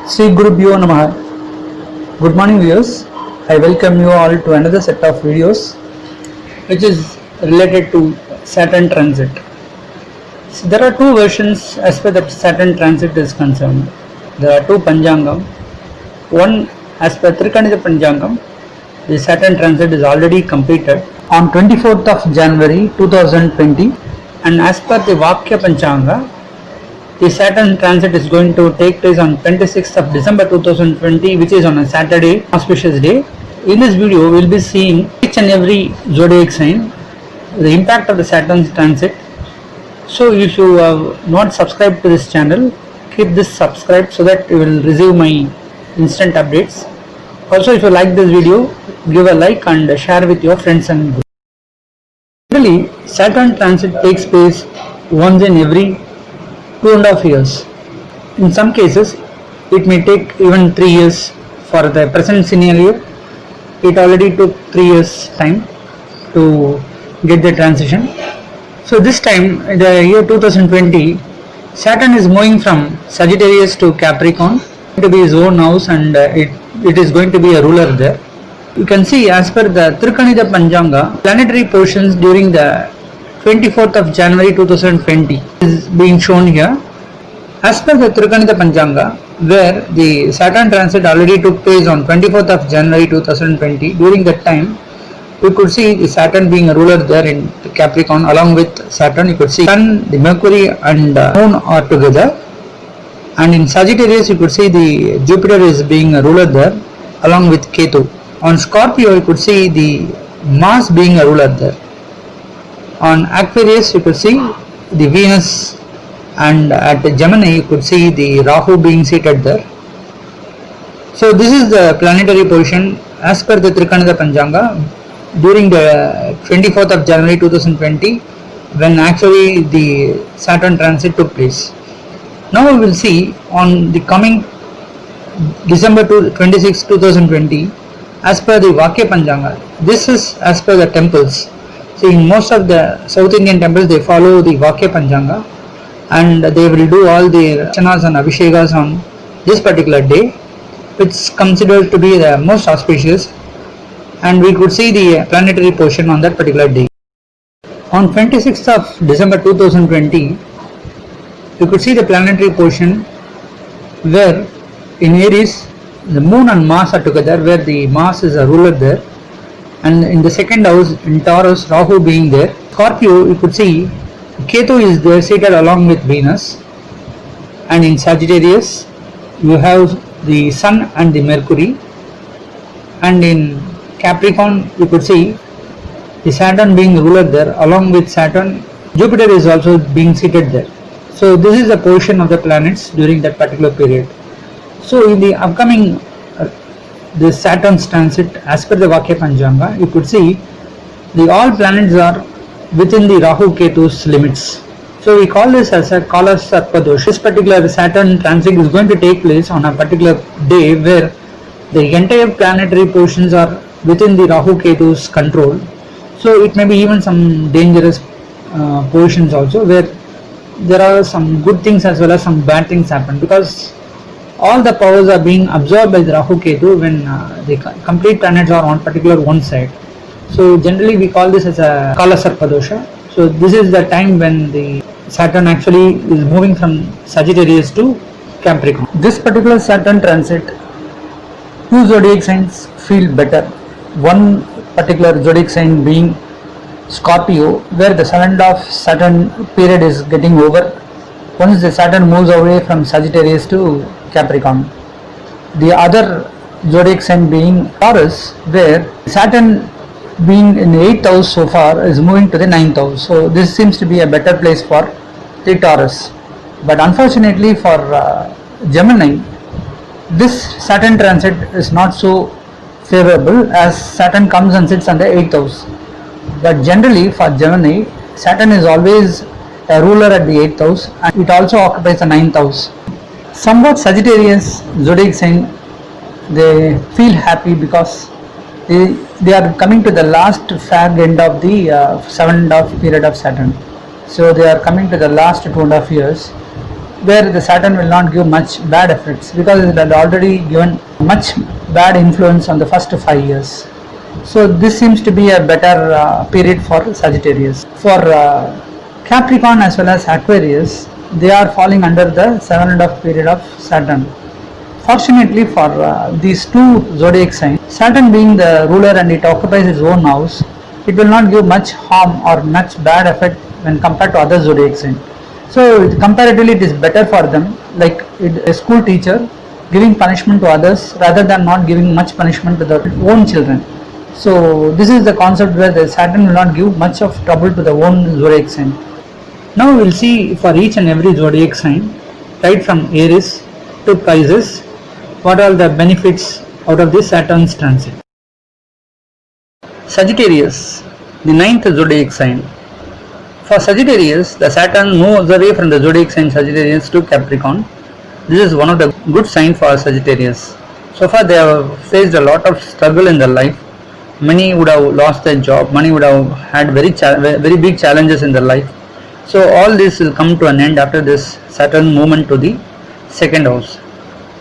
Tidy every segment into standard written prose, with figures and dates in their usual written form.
Sri Gurubhyo Namaha. Good morning viewers. I welcome you all to another set of videos which is related to Saturn transit. So there are two versions as per the Saturn transit is concerned. There are two Panchangam. One, as per Trikanida Panchangam, the Saturn transit is already completed on 24th of January 2020, and as per the Vakya Panchanga, the Saturn transit is going to take place on 26th of December 2020, which is on a Saturday, auspicious day. In this video, we will be seeing each and every zodiac sign, the impact of the Saturn transit. So if you have not subscribed to this channel, keep this subscribed so that you will receive my instant updates. Also, if you like this video, give a like and share with your friends and group. Generally, Saturn transit takes place once in every 2.5 years. In some cases, it may take even 3 years. For the present scenario, it already took 3 years time to get the transition. So this time, in the year 2020, Saturn is moving from Sagittarius to Capricorn to be his own house, and it is going to be a ruler there. You can see, as per the Trikanida Panchanga, planetary positions during the 24th of January 2020 is being shown here. As per the Trikanida Panchanga, where the Saturn transit already took place on 24th of January 2020, during that time, we could see the Saturn being a ruler there in Capricorn. Along with Saturn, you could see Sun, the Mercury and Moon are together. And in Sagittarius, you could see the Jupiter is being a ruler there, along with Ketu. On Scorpio, you could see the Mars being a ruler there. On Aquarius, you could see the Venus, and at Gemini, you could see the Rahu being seated there. So this is the planetary position as per the Trikanida Panchanga during the 24th of January 2020, when actually the Saturn transit took place. Now we will see on the coming December 26, 2020, as per the Vakya Panchanga. This is as per the temples. See, in most of the South Indian temples, they follow the Vakya Panchanga, and they will do all the archanas and abhishekas on this particular day, which is considered to be the most auspicious, and we could see the planetary position on that particular day. On 26th of December 2020, you could see the planetary position where in Aries, the Moon and Mars are together, where the Mars is a ruler there, and in the second house in Taurus, Rahu being there. Scorpio, you could see Ketu is there seated along with Venus, and in Sagittarius you have the Sun and the Mercury, and in Capricorn you could see the Saturn being ruler there, along with Saturn. Jupiter is also being seated there. So this is the position of the planets during that particular period. So in the upcoming the Saturn's transit, as per the Vakya Panchanga, you could see the all planets are within the Rahu Ketu's limits. So we call this as a Kala Sarpa Dosha. This particular Saturn transit is going to take place on a particular day where the entire planetary positions are within the Rahu Ketu's control. So it may be even some dangerous positions also, where there are some good things as well as some bad things happen, because all the powers are being absorbed by the Rahu Ketu when the complete planets are on particular one side. So generally we call this as a Kala Sarpa Dosha. So this is the time when the Saturn actually is moving from Sagittarius to Capricorn. This particular Saturn transit, two zodiac signs feel better. One particular zodiac sign being Scorpio, where the 7.5 Saturn period is getting over once the Saturn moves away from Sagittarius to Capricorn. The other zodiac sign being Taurus, where Saturn being in the 8th house so far is moving to the 9th house. So this seems to be a better place for the Taurus. But unfortunately for Gemini, this Saturn transit is not so favorable, as Saturn comes and sits on the 8th house. But generally for Gemini, Saturn is always a ruler at the 8th house, and it also occupies the 9th house. Somewhat Sagittarius zodiac sign, they feel happy because they are coming to the last fag end of the 7.5 period of Saturn. So they are coming to the last 2.5 years, where the Saturn will not give much bad effects because it had already given much bad influence on the first 5 years. So this seems to be a better period for Sagittarius. For Capricorn as well as Aquarius, they are falling under the 7.5 period of Saturn. Fortunately for these two zodiac signs, Saturn being the ruler and it occupies its own house, it will not give much harm or much bad effect when compared to other zodiac signs. So comparatively it is better for them, like a school teacher giving punishment to others rather than not giving much punishment to their own children. So this is the concept where the Saturn will not give much of trouble to the own zodiac sign. Now we will see for each and every zodiac sign, right from Aries to Pisces, what are the benefits out of this Saturn's transit. Sagittarius, the ninth zodiac sign. For Sagittarius, the Saturn moves away from the zodiac sign Sagittarius to Capricorn. This is one of the good signs for Sagittarius. So far they have faced a lot of struggle in their life. Many would have lost their job, many would have had very big challenges in their life. So all this will come to an end after this Saturn movement to the second house.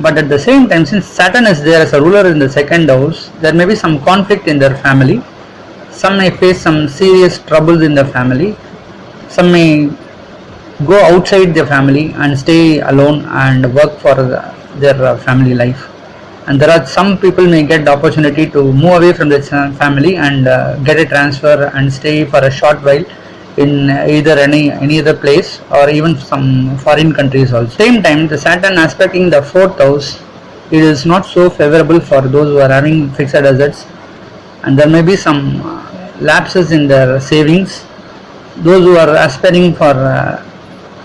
But at the same time, since Saturn is there as a ruler in the second house, there may be some conflict in their family. Some may face some serious troubles in the family. Some may go outside their family and stay alone and work for their family life. And there are some people may get the opportunity to move away from their family and get a transfer and stay for a short while in either any other place or even some foreign countries also. Same time, the Saturn aspecting the fourth house, it is not so favorable for those who are having fixed assets, and there may be some lapses in their savings. Those who are aspiring for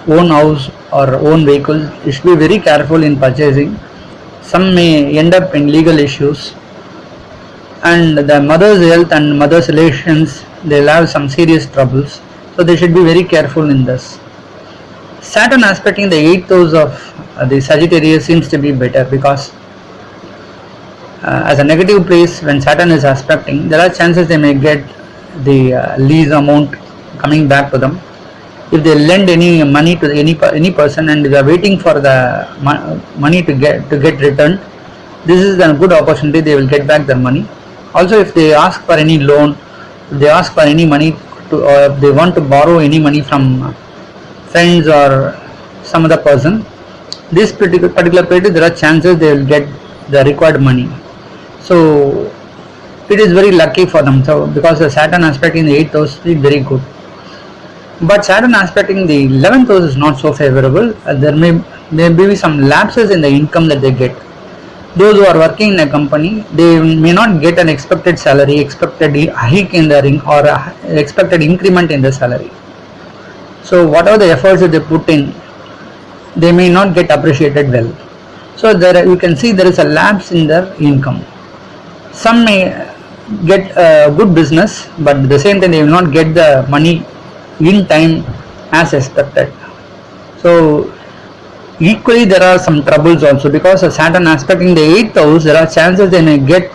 own house or own vehicles, you should be very careful in purchasing. Some may end up in legal issues, and the mother's health and mother's relations, they'll have some serious troubles. So they should be very careful in this. Saturn aspecting the 8th house of the Sagittarius seems to be better because as a negative place, when Saturn is aspecting, there are chances they may get the lease amount coming back to them. If they lend any money to any person and they are waiting for the money to get returned, this is a good opportunity. They will get back their money. Also, if they ask for any loan, if they ask for any money or if they want to borrow any money from friends or some other person, this particular period there are chances they will get the required money. So it is very lucky for them. So because the Saturn aspect in the 8th house is very good. But Saturn aspecting the 11th house is not so favorable. There may be some lapses in the income that they get. Those who are working in a company, they may not get an expected salary, expected hike in their or expected increment in the salary. So whatever the efforts that they put in, they may not get appreciated well. So there you can see there is a lapse in their income. Some may get a good business, but at the same time they will not get the money in time as expected. So equally there are some troubles also because of Saturn aspecting the 8th house. There are chances they may get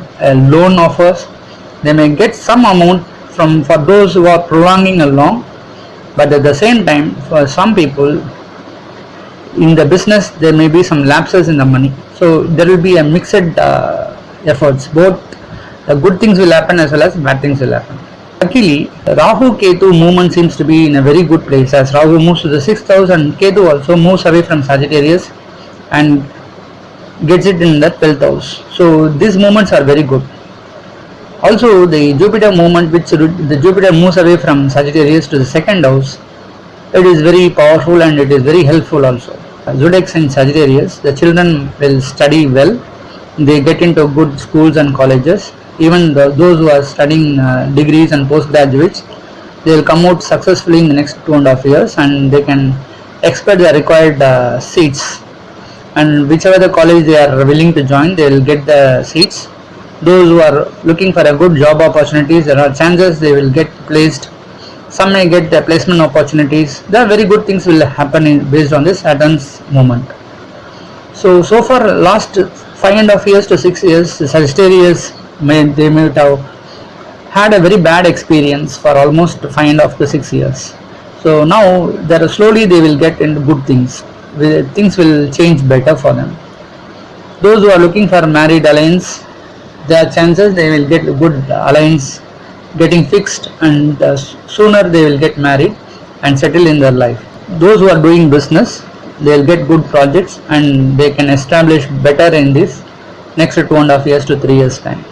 loan offers, they may get some amount for those who are prolonging a loan, but at the same time for some people in the business there may be some lapses in the money. So there will be a mixed efforts. Both the good things will happen as well as bad things will happen. Luckily, Rahu Ketu movement seems to be in a very good place as Rahu moves to the 6th house and Ketu also moves away from Sagittarius and gets it in the 12th house. So these movements are very good. Also the Jupiter movement, which the Jupiter moves away from Sagittarius to the 2nd house, it is very powerful and it is very helpful also. Zodiac sign Sagittarius, the children will study well, they get into good schools and colleges. Even those who are studying degrees and postgraduates, they will come out successfully in the next 2.5 years and they can expect the required seats, and whichever the college they are willing to join, they will get the seats. Those who are looking for a good job opportunities, there are chances they will get placed. Some may get the placement opportunities. There are very good things will happen based on this Saturn's movement. So far last 5.5 years to 6 years, Sagittarius they may have had a very bad experience for almost 5.5 to 6 years. So now slowly they will get into good things. things will change better for them. Those who are looking for married alliance, there are chances they will get good alliance getting fixed, and sooner they will get married and settle in their life. Those who are doing business, they will get good projects and they can establish better in this next 2.5 years to 3 years time.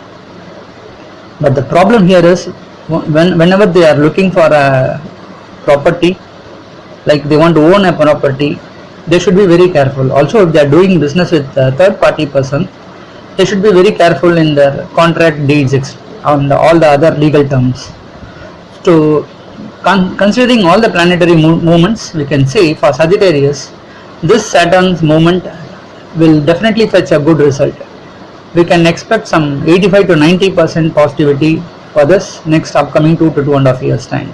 But the problem here is whenever they are looking for a property, like they want to own a property, they should be very careful. Also, if they are doing business with a third party person, they should be very careful in their contract deeds and all the other legal terms. So, considering all the planetary movements, we can say for Sagittarius, this Saturn's movement will definitely fetch a good result. We can expect some 85 to 90% positivity for this next upcoming 2 to 2.5 years time.